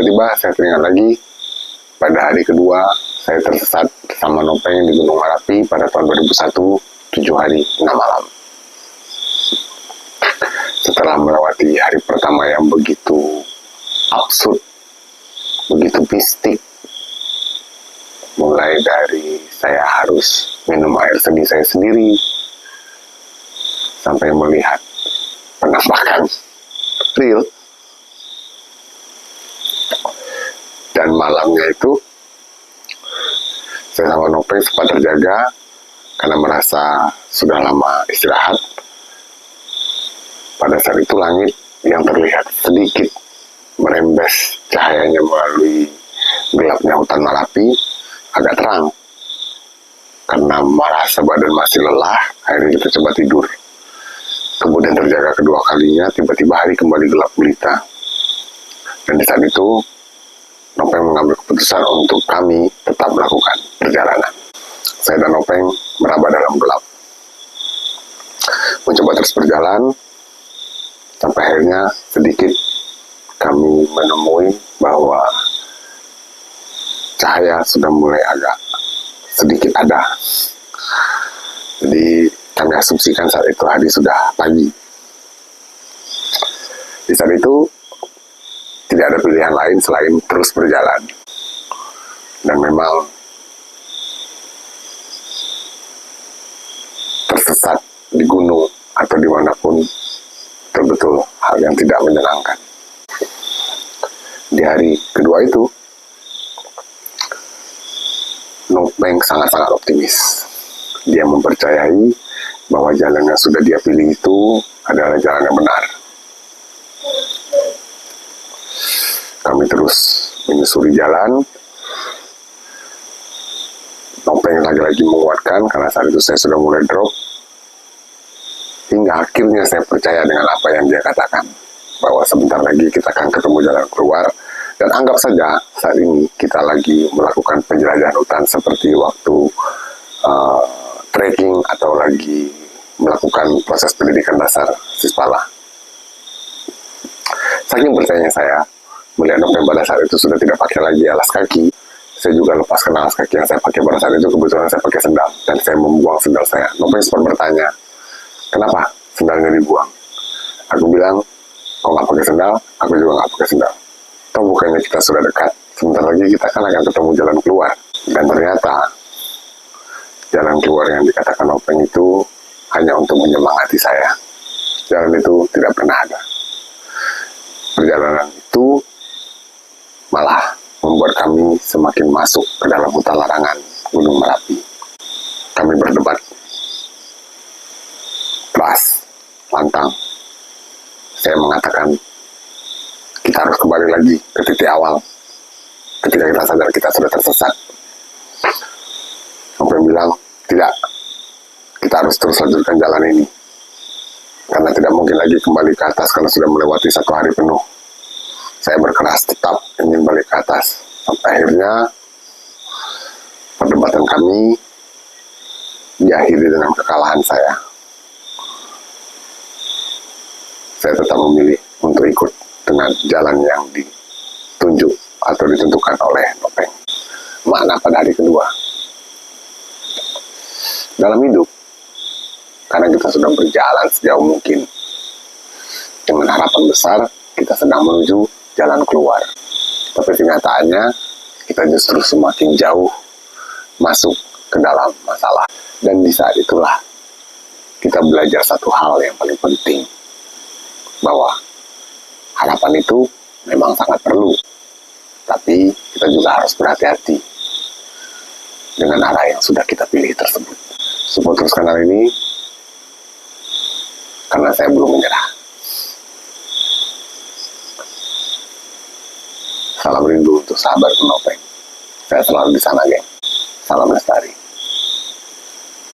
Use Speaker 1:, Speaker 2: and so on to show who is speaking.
Speaker 1: Tiba-tiba saya teringat lagi pada hari kedua saya tersesat sama Nopeng di Gunung Merapi pada tahun 2001, 7 hari 6 malam. Setelah melewati hari pertama yang begitu absurd, begitu mistik, mulai dari saya harus minum air sedih saya sendiri, sampai melihat penampakan real. Dan malamnya itu saya sama Nopeng sempat terjaga karena merasa sudah lama istirahat. Pada saat itu langit yang terlihat sedikit merembes cahayanya melalui gelapnya hutan Merapi agak terang. Karena merasa badan masih lelah, akhirnya kita coba tidur. Kemudian terjaga kedua kalinya, tiba-tiba hari kembali gelap gulita. Dan di saat itu Nopeng mengambil keputusan untuk kami tetap melakukan perjalanan. Saya dan Nopeng meraba dalam gelap, mencoba terus berjalan, sampai akhirnya sedikit kami menemui bahwa cahaya sudah mulai agak sedikit ada. Jadi kami asumsikan saat itu hari sudah pagi. Di saat itu tidak ada pilihan lain selain terus berjalan. Dan memang tersesat di gunung atau dimanapun betul-betul hal yang tidak menyenangkan. Di hari kedua itu, Nopeng sangat-sangat optimis. Dia mempercayai bahwa jalan yang sudah dia pilih itu adalah jalan yang benar. Kami terus menyusuri jalan. Nopeng lagi-lagi menguatkan karena saat itu saya sudah mulai drop. Hingga akhirnya saya percaya dengan apa yang dia katakan, bahwa sebentar lagi kita akan ketemu jalan keluar. Dan anggap saja saat ini kita lagi melakukan penjelajahan hutan seperti waktu trekking atau lagi melakukan proses pendidikan dasar Sispala. Saking percayanya saya, melihat Nopeng pada saat itu sudah tidak pakai lagi alas kaki, saya juga lepaskan alas kaki yang saya pakai pada saat itu. Kebetulan saya pakai sendal, dan saya membuang sendal saya. Nopeng sempat bertanya, kenapa sendalnya dibuang? Aku bilang, kok nggak pakai sendal? Aku juga nggak pakai sendal. Toh bukannya kita sudah dekat, sebentar lagi kita kan akan ketemu jalan keluar. Dan ternyata, jalan keluar yang dikatakan Nopeng itu hanya untuk menyemangati saya. Jalan itu tidak pernah ada. Perjalanan itu malah membuat kami semakin masuk ke dalam hutan larangan Gunung Merapi. Kami berdebat keras, lantang. Saya mengatakan kita harus kembali lagi ke titik awal ketika kita sadar kita sudah tersesat. Nopeng bilang, tidak, kita harus terus lanjutkan jalan ini. Karena tidak mungkin lagi kembali ke atas karena sudah melewati 1 hari penuh. Saya berkeras tetap ingin balik ke atas. Sampai akhirnya perdebatan kami diakhiri dengan kekalahan saya. Saya tetap memilih untuk ikut dengan jalan yang ditunjuk atau ditentukan oleh Nopeng. Makna pada hari kedua. Dalam hidup, karena kita sudah berjalan sejauh mungkin, dengan harapan besar, kita sedang menuju jalan keluar. Tapi kenyataannya, kita justru semakin jauh masuk ke dalam masalah. Dan di saat itulah, kita belajar satu hal yang paling penting. Bahwa harapan itu memang sangat perlu. Tapi kita juga harus berhati-hati dengan arah yang sudah kita pilih tersebut. Support terus kanal ini, karena saya belum menyerah. Salam rindu untuk sahabat Nopeng. Saya selalu di sana, geng. Salam lestari.